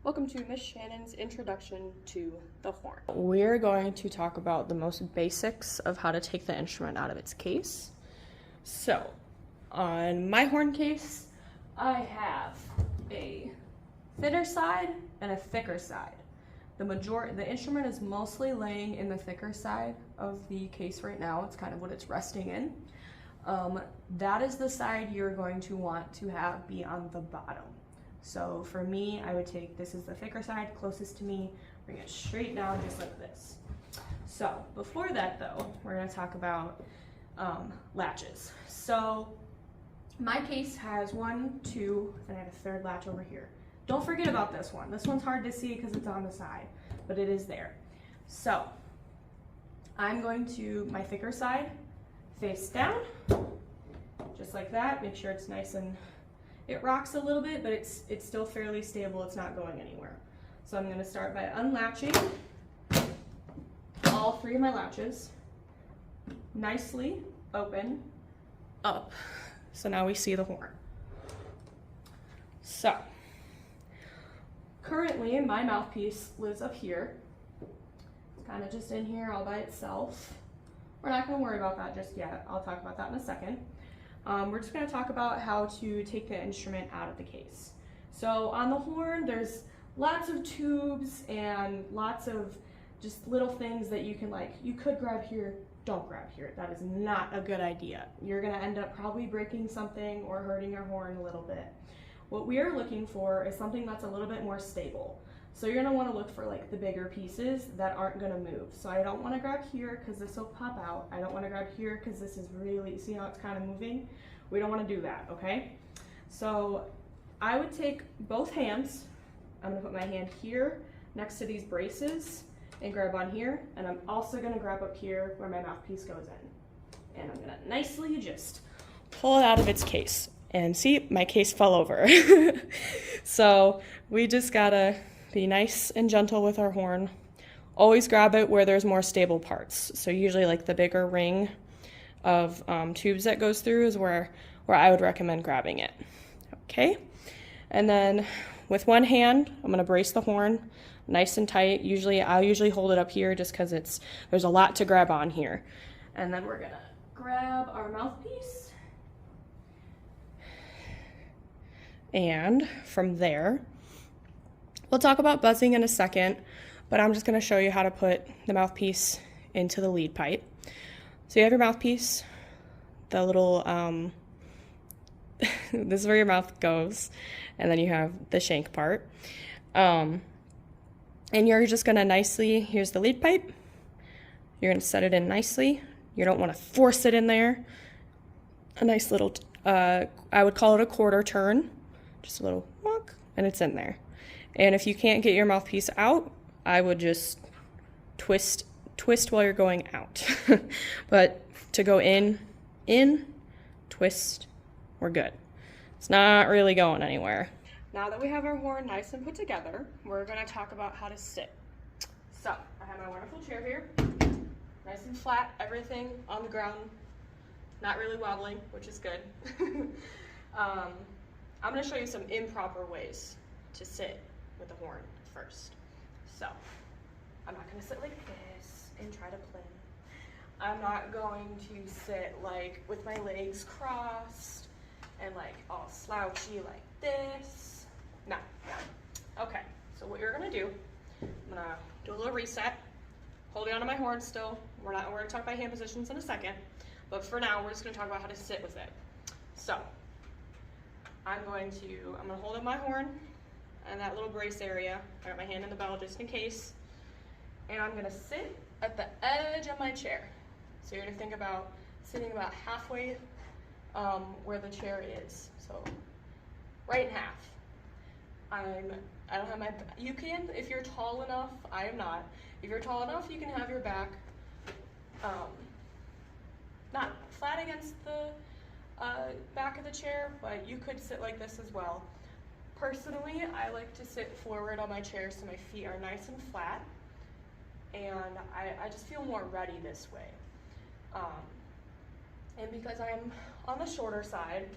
Welcome to Miss Shannon's Introduction to the Horn. We're going to talk about the most basics of how to take the instrument out of its case. So, on my horn case, I have a thinner side and a thicker side. The instrument is mostly laying in the thicker side of the case right now. It's kind of what it's resting in. That is the side you're going to want to have be on the bottom. So for me, I would take, this is the thicker side, closest to me, bring it straight down just like this. So before that though, we're gonna talk about latches. So my case has 1, 2, and I have a third latch over here. Don't forget about this one. This one's hard to see because it's on the side, but it is there. So I'm going to, my thicker side, face down, just like that. Make sure it's nice and it rocks a little bit, but it's still fairly stable. It's not going anywhere. So I'm going to start by unlatching all 3 of my latches, nicely open up. So now we see the horn. So currently my mouthpiece lives up here. It's kind of just in here all by itself. We're not going to worry about that just yet. I'll talk about that in a second. We're just going to talk about how to take the instrument out of the case. So on the horn, there's lots of tubes and lots of just little things that you can you could grab here, don't grab here. That is not a good idea. You're going to end up probably breaking something or hurting your horn a little bit. What we are looking for is something that's a little bit more stable. So you're going to want to look for the bigger pieces that aren't going to move. So I don't want to grab here because this will pop out. I don't want to grab here because this is really, see how it's kind of moving? We don't want to do that, okay? So I would take both hands. I'm going to put my hand here next to these braces and grab on here. And I'm also going to grab up here where my mouthpiece goes in. And I'm going to nicely just pull it out of its case. And see, my case fell over. So we just gotta be nice and gentle with our horn. Always grab it where there's more stable parts. So usually the bigger ring of tubes that goes through is where I would recommend grabbing it. Okay, and then with one hand, I'm gonna brace the horn nice and tight. I'll usually hold it up here just because there's a lot to grab on here. And then we're gonna grab our mouthpiece. And from there, we'll talk about buzzing in a second, but I'm just going to show you how to put the mouthpiece into the lead pipe. So you have your mouthpiece, the little, this is where your mouth goes, and then you have the shank part. And you're just going to nicely, here's the lead pipe, you're going to set it in nicely. You don't want to force it in there. A nice little, I would call it a quarter turn. Just a little walk, and it's in there. And if you can't get your mouthpiece out, I would just twist while you're going out. But to go in, twist, we're good. It's not really going anywhere. Now that we have our horn nice and put together, we're going to talk about how to sit. So I have my wonderful chair here, nice and flat, everything on the ground, not really wobbling, which is good. I'm going to show you some improper ways to sit with the horn first. So, I'm not going to sit like this and try to play. I'm not going to sit with my legs crossed and all slouchy like this. No. Okay, so what you're going to do, I'm going to do a little reset, holding onto my horn still. We're going to talk about hand positions in a second, but for now we're just going to talk about how to sit with it. So, I'm going to hold up my horn and that little brace area. I got my hand in the bell just in case. And I'm gonna sit at the edge of my chair. So you're gonna think about sitting about halfway where the chair is. So right in half. I don't have my, you can, if you're tall enough, I am not. If you're tall enough, you can have your back not flat against the back of the chair, but you could sit like this as well. Personally, I like to sit forward on my chair so my feet are nice and flat, and I just feel more ready this way. And because I'm on the shorter side,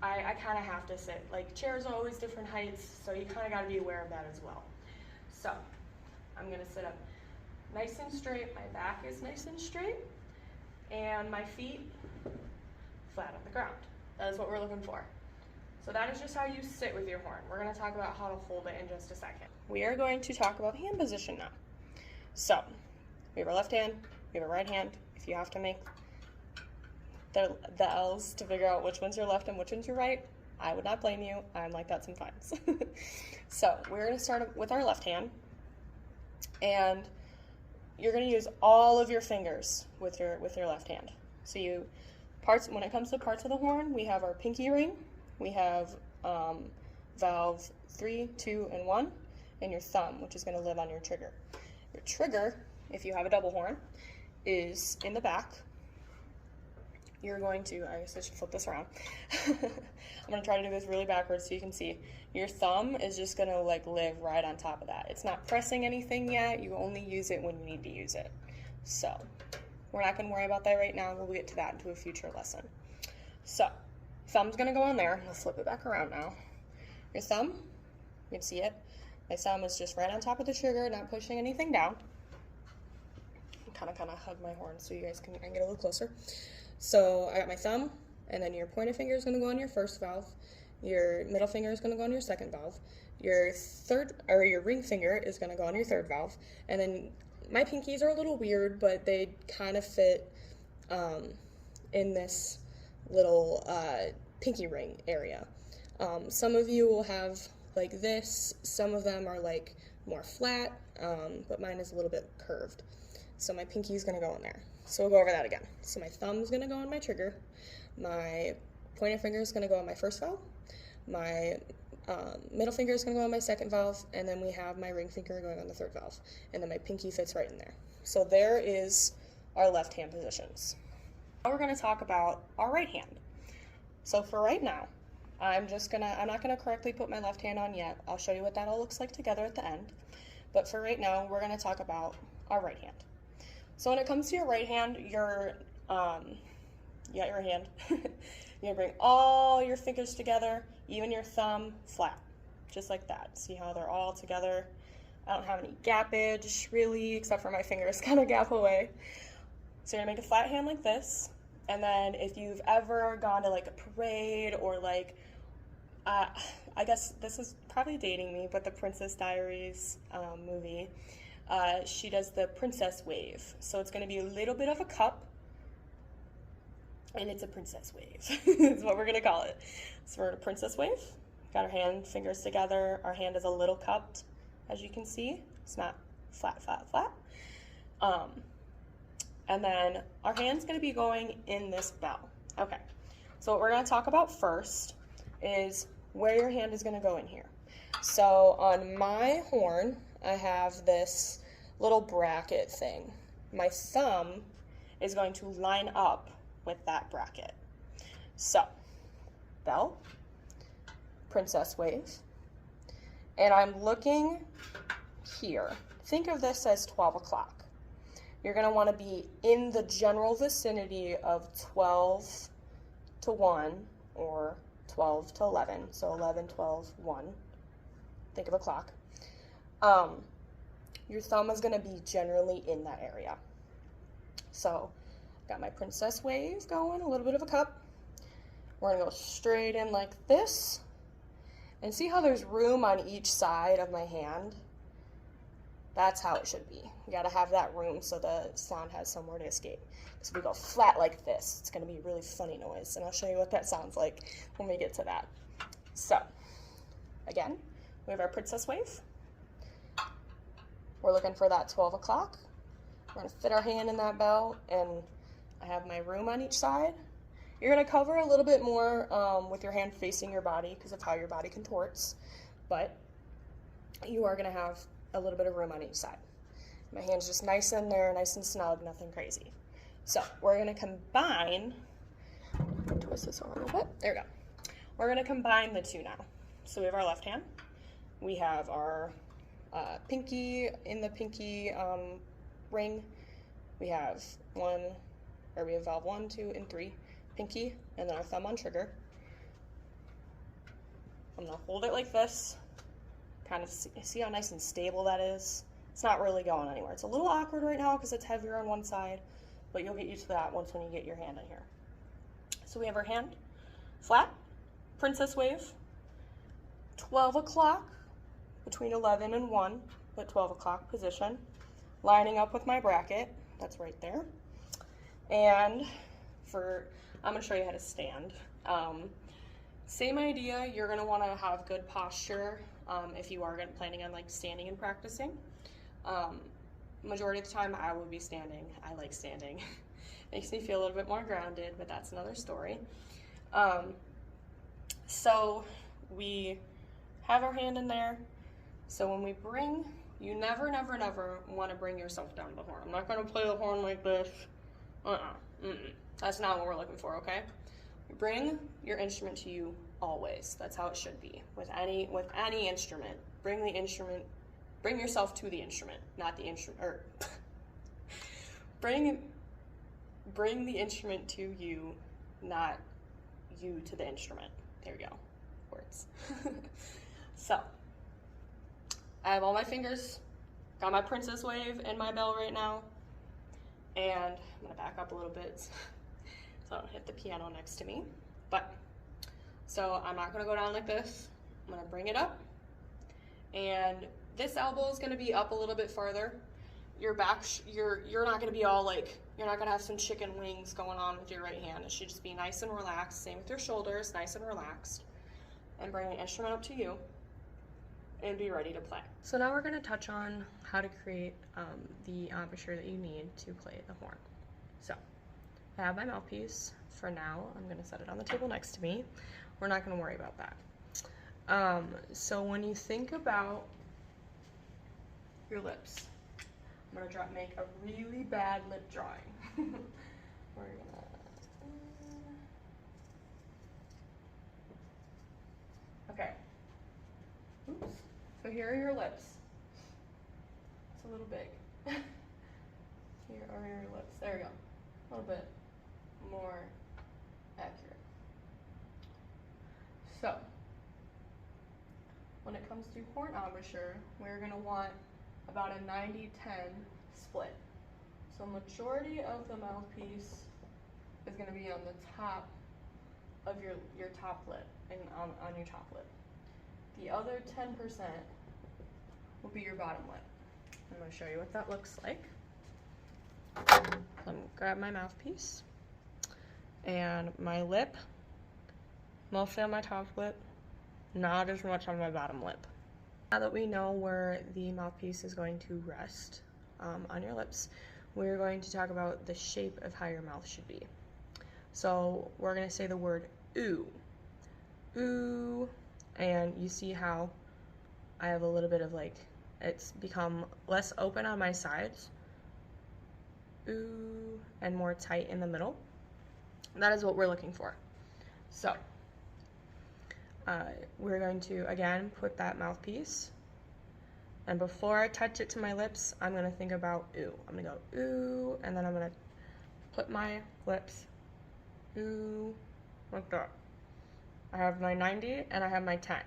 I kind of have to sit. Like, chairs are always different heights, so you kind of got to be aware of that as well. So I'm going to sit up nice and straight. My back is nice and straight, and my feet flat on the ground. That is what we're looking for. So that is just how you sit with your horn. We're going to talk about how to hold it in just a second. We are going to talk about hand position now. So we have our left hand, we have our right hand. If you have to make the L's to figure out which one's your left and which one's your right, I would not blame you. I'm like that sometimes. So we're going to start with our left hand, and you're going to use all of your fingers with your left hand. So when it comes to parts of the horn, we have our pinky ring, we have valve 3, 2, and 1, and your thumb, which is going to live on your trigger. Your trigger, if you have a double horn, is in the back. You're going to, I guess I should flip this around. I'm going to try to do this really backwards so you can see. Your thumb is just going to like live right on top of that. It's not pressing anything yet. You only use it when you need to use it. So we're not going to worry about that right now. We'll get to that into a future lesson. So thumb's going to go on there. Let's flip it back around now. Your thumb, you can see it. My thumb is just right on top of the trigger, not pushing anything down. Kind of hug my horn so you guys can get a little closer. So I got my thumb, and then your pointer finger is going to go on your first valve. Your middle finger is going to go on your second valve. Your ring finger is going to go on your third valve. And then my pinkies are a little weird, but they kind of fit in this little pinky ring area. Some of you will have like this. Some of them are like more flat, but mine is a little bit curved. So my pinky is going to go in there. So we'll go over that again. So my thumb is going to go on my trigger. My pointer finger is going to go on my first valve. My middle finger is going to go on my second valve. And then we have my ring finger going on the third valve. And then my pinky fits right in there. So there is our left hand positions. Now we're going to talk about our right hand. So for right now, I'm not going to correctly put my left hand on yet. I'll show you what that all looks like together at the end. But for right now, we're going to talk about our right hand. So when it comes to your right hand, your hand, you're gonna bring all your fingers together, even your thumb flat, just like that. See how they're all together? I don't have any gappage really, except for my fingers kind of gap away. So you're gonna make a flat hand like this, and then if you've ever gone to like a parade or like, I guess this is probably dating me, but the Princess Diaries movie. She does the princess wave. So it's going to be a little bit of a cup, and it's a princess wave. That's what we're going to call it. So we're in a princess wave. Got our fingers together. Our hand is a little cupped, as you can see. It's not flat, flat, flat. And then our hand's going to be going in this bell. Okay, so what we're going to talk about first is where your hand is going to go in here. So on my horn, I have this little bracket thing. My thumb is going to line up with that bracket. So, bell, princess wave, and I'm looking here. Think of this as 12 o'clock. You're going to want to be in the general vicinity of 12 to 1 or 12 to 11. So 11, 12, 1. Think of a clock. Your thumb is going to be generally in that area. So, got my princess wave going, a little bit of a cup. We're going to go straight in like this. And see how there's room on each side of my hand? That's how it should be. You got to have that room so the sound has somewhere to escape. So if we go flat like this, it's going to be a really funny noise. And I'll show you what that sounds like when we get to that. So, again, we have our princess wave. We're looking for that 12 o'clock. We're going to fit our hand in that bell, and I have my room on each side. You're going to cover a little bit more with your hand facing your body because of how your body contorts, but you are going to have a little bit of room on each side. My hand's just nice in there, nice and snug, nothing crazy. So we're going to combine, twist this over a little bit, there we go. We're going to combine the two now. So we have our left hand, we have our pinky in the pinky ring. We have valve 1, 2, and 3, pinky, and then our thumb on trigger. I'm gonna hold it like this. Kind of see how nice and stable that is? It's not really going anywhere. It's a little awkward right now because it's heavier on one side, but you'll get used to that once when you get your hand in here. So we have our hand flat, princess wave, 12 o'clock, between 11 and 1, but 12 o'clock position, lining up with my bracket, that's right there. And I'm gonna show you how to stand. Same idea, you're gonna wanna have good posture if you are planning on like standing and practicing. Majority of the time I will be standing. I like standing. Makes me feel a little bit more grounded, but that's another story. So we have our hand in there. So when we bring, you never want to bring yourself down to the horn. I'm not going to play the horn like this. That's not what we're looking for, okay? Bring your instrument to you always. That's how it should be with any instrument. Bring yourself to the instrument, not the instrument, or bring the instrument to you, not you to the instrument. There you go, words. So, I have all my fingers, got my princess wave in my bell right now, and I'm gonna back up a little bit so I don't hit the piano next to me. So I'm not gonna go down like this. I'm gonna bring it up, and this elbow is gonna be up a little bit farther. Your back, you're not gonna be all like, you're not gonna have some chicken wings going on with your right hand. It should just be nice and relaxed. Same with your shoulders, nice and relaxed. And bring the instrument up to you and be ready to play. So now we're gonna touch on how to create the embouchure that you need to play the horn. So I have my mouthpiece. For now, I'm gonna set it on the table next to me. We're not gonna worry about that. So when you think about your lips, I'm gonna make a really bad lip drawing. We're gonna, okay. Oops. So here are your lips. It's a little big. Here are your lips. There we go. A little bit more accurate. So, when it comes to horn embouchure, we're gonna want about a 90-10 split. So majority of the mouthpiece is gonna be on the top of your top lip and on your top lip. The other 10% will be your bottom lip. I'm gonna show you what that looks like. I'm gonna grab my mouthpiece and my lip, mostly on my top lip, not as much on my bottom lip. Now that we know where the mouthpiece is going to rest on your lips, we're going to talk about the shape of how your mouth should be. So we're gonna say the word ooh. Ooh, and you see how I have a little bit of like, it's become less open on my sides. Ooh, and more tight in the middle. That is what we're looking for. So, we're going to, again, put that mouthpiece. And before I touch it to my lips, I'm going to think about ooh. I'm going to go ooh, and then I'm going to put my lips ooh, like that. I have my 90 and I have my 10.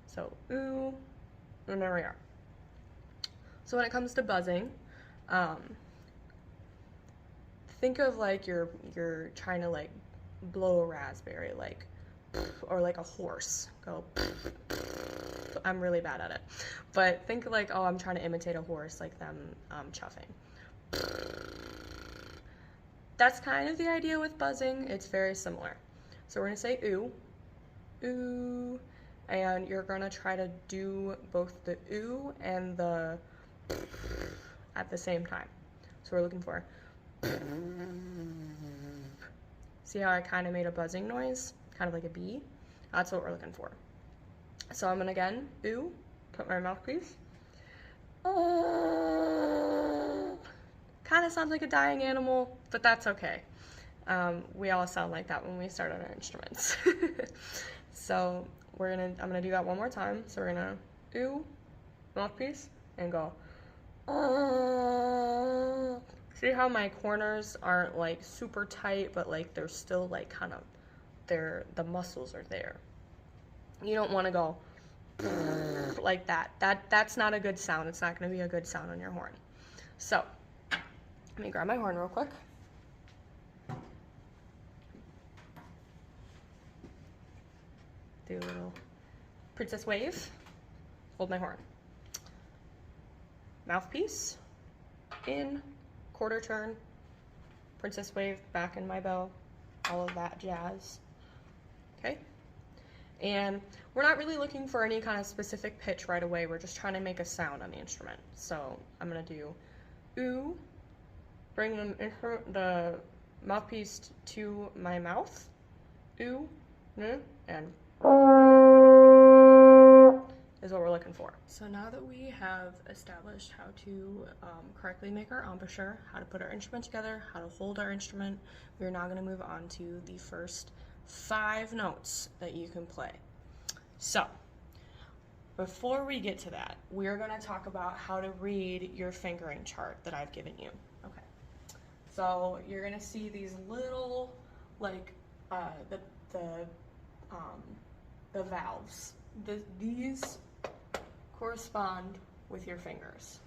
So ooh, and there we are. So when it comes to buzzing, think of like you're trying to like blow a raspberry, like, or like a horse. Go. I'm really bad at it, but think like, oh, I'm trying to imitate a horse, like them chuffing. That's kind of the idea with buzzing. It's very similar. So we're gonna say ooh, ooh, and you're gonna try to do both the ooh and the at the same time. So we're looking for, see how I kind of made a buzzing noise, kind of like a bee? That's what we're looking for. So I'm gonna again, ooh, put my mouthpiece. Kind of sounds like a dying animal, but that's okay. We all sound like that when we start on our instruments. So I'm gonna do that one more time. So we're gonna ooh, mouthpiece, and go. See how my corners aren't like super tight, but like they're still like kind of, the muscles are there. You don't want to go like that. That's not a good sound. It's not going to be a good sound on your horn. So, let me grab my horn real quick. Do a little princess wave. Hold my horn. Mouthpiece. In. Quarter turn. Princess wave. Back in my bow. All of that jazz. Okay? And we're not really looking for any kind of specific pitch right away. We're just trying to make a sound on the instrument. So I'm going to do ooh, bring the mouthpiece to my mouth, ooh, and is what we're looking for. So now that we have established how to correctly make our embouchure, how to put our instrument together, how to hold our instrument, we're now going to move on to the first 5 notes that you can play. So, before we get to that, we're going to talk about how to read your fingering chart that I've given you. Okay. So, you're going to see these little, like, the valves. These correspond with your fingers.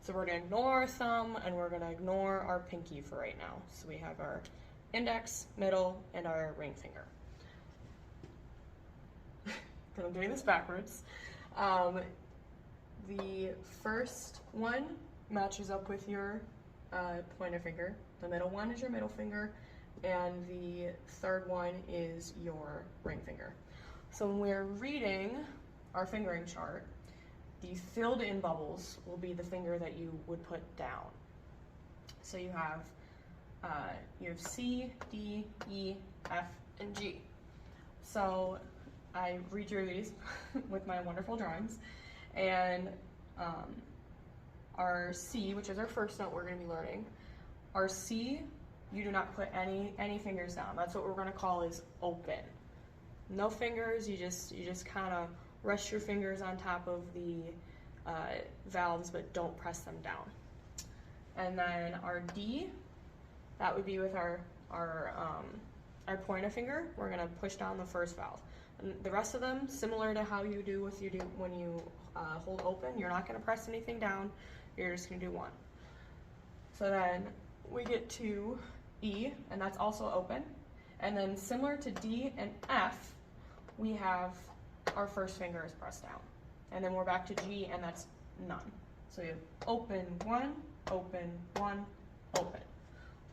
So we're going to ignore our thumb and we're going to ignore our pinky for right now. So we have our index, middle, and our ring finger. I'm doing this backwards. The first one matches up with your pointer finger. The middle one is your middle finger, and the third one is your ring finger. So when we're reading our fingering chart, the filled in bubbles will be the finger that you would put down. So you have C, D, E, F, and G. So I redrew these with my wonderful drawings, and our C, which is our first note we're going to be learning, our C, you do not put any fingers down. That's what we're going to call is open. No fingers. You just kind of rest your fingers on top of the valves, but don't press them down. And then our D, that would be with our pointer finger. We're going to push down the first valve. And the rest of them, similar to how you do when you hold open, you're not going to press anything down. You're just going to do one. So then we get to E, and that's also open. And then similar to D and F, we have our first finger is pressed down. And then we're back to G, and that's none. So you have open, one, open, one, open.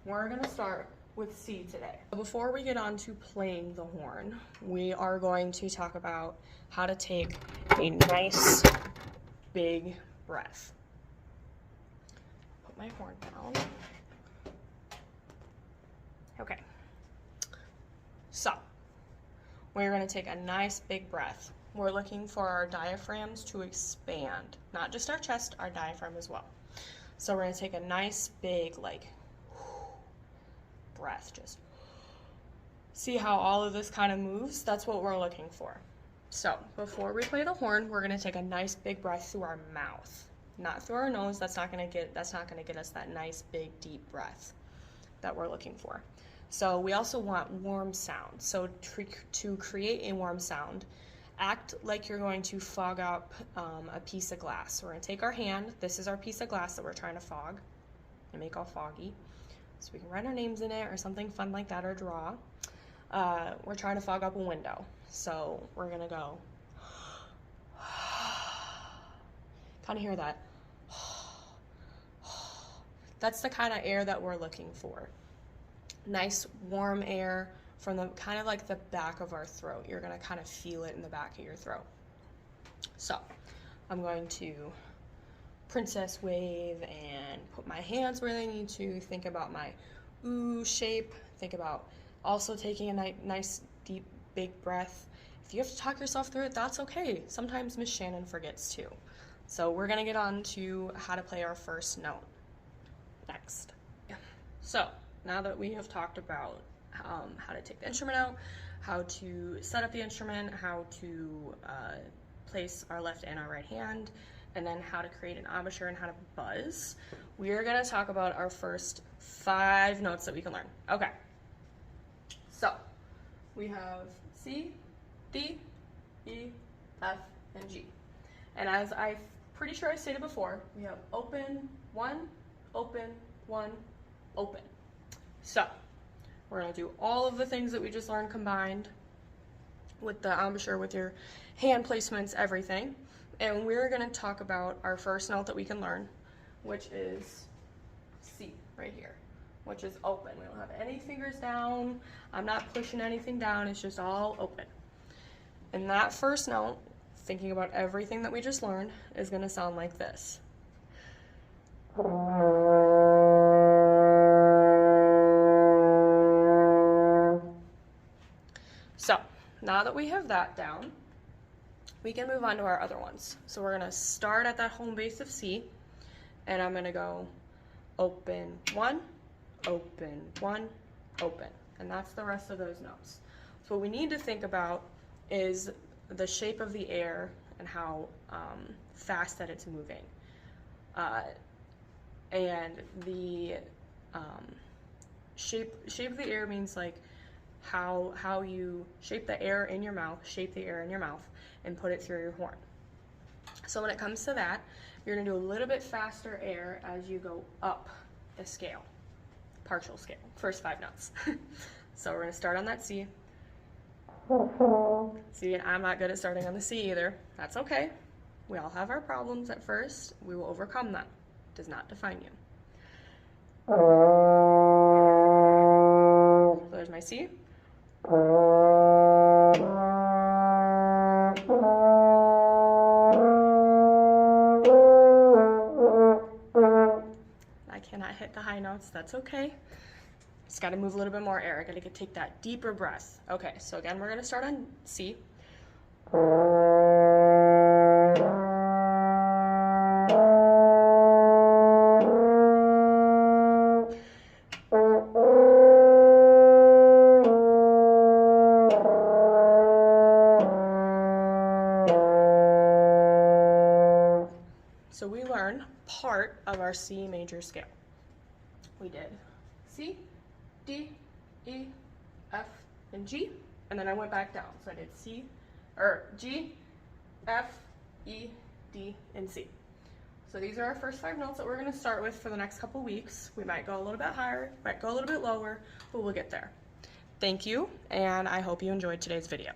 We're going to start with C today. Before we get on to playing the horn, we are going to talk about how to take a nice big breath. Put my horn down. Okay. So, we're going to take a nice big breath. We're looking for our diaphragms to expand, not just our chest, our diaphragm as well. So we're going to take a nice big, like, breath. Just see how all of this kind of moves? That's what we're looking for. So before we play the horn, we're going to take a nice big breath through our mouth, not through our nose. That's not going to get us that nice big deep breath that we're looking for. So we also want warm sound. So to create a warm sound, act like you're going to fog up a piece of glass. So we're going to take our hand. This is our piece of glass that we're trying to fog and make all foggy. So we can write our names in it or something fun like that, or draw. We're trying to fog up a window. So we're going to go, kind of hear that. That's the kind of air that we're looking for. Nice warm air from the kind of like the back of our throat. You're going to kind of feel it in the back of your throat. So I'm going to princess wave and put my hands where they need to. Think about my ooh shape. Think about also taking a nice deep big breath. If you have to talk yourself through it, that's okay. Sometimes Miss Shannon forgets too. So we're going to get on to how to play our first note next. So now that we have talked about how to take the instrument out, how to set up the instrument, how to place our left and our right hand, and then how to create an embouchure and how to buzz, we are going to talk about our first 5 notes that we can learn. Okay, so we have C, D, E, F, and G. And as I'm pretty sure I stated before, we have open, 1, open, 1, open. So, we're going to do all of the things that we just learned combined with the embouchure, with your hand placements, everything. And we're going to talk about our first note that we can learn, which is C, right here, which is open. We don't have any fingers down. I'm not pushing anything down. It's just all open. And that first note, thinking about everything that we just learned, is going to sound like this. So, now that we have that down, we can move on to our other ones. So we're going to start at that home base of C, and I'm going to go open 1, open 1, open. And that's the rest of those notes. So what we need to think about is the shape of the air and how fast that it's moving. And the shape of the air means like how you shape the air in your mouth, and put it through your horn. So when it comes to that, you're going to do a little bit faster air as you go up the scale, partial scale, first 5 notes. So we're going to start on that C. See, and I'm not good at starting on the C either. That's okay. We all have our problems at first. We will overcome them. It does not define you. So there's my C. I cannot hit the high notes. That's okay. Just got to move a little bit more air. I got to take that deeper breath. Okay, so again, we're going to start on C. So we learned part of our C major scale. We did C, D, E, F, and G, and then I went back down. So I did G, F, E, D, and C. So these are our first 5 notes that we're going to start with for the next couple weeks. We might go a little bit higher, might go a little bit lower, but we'll get there. Thank you, and I hope you enjoyed today's video.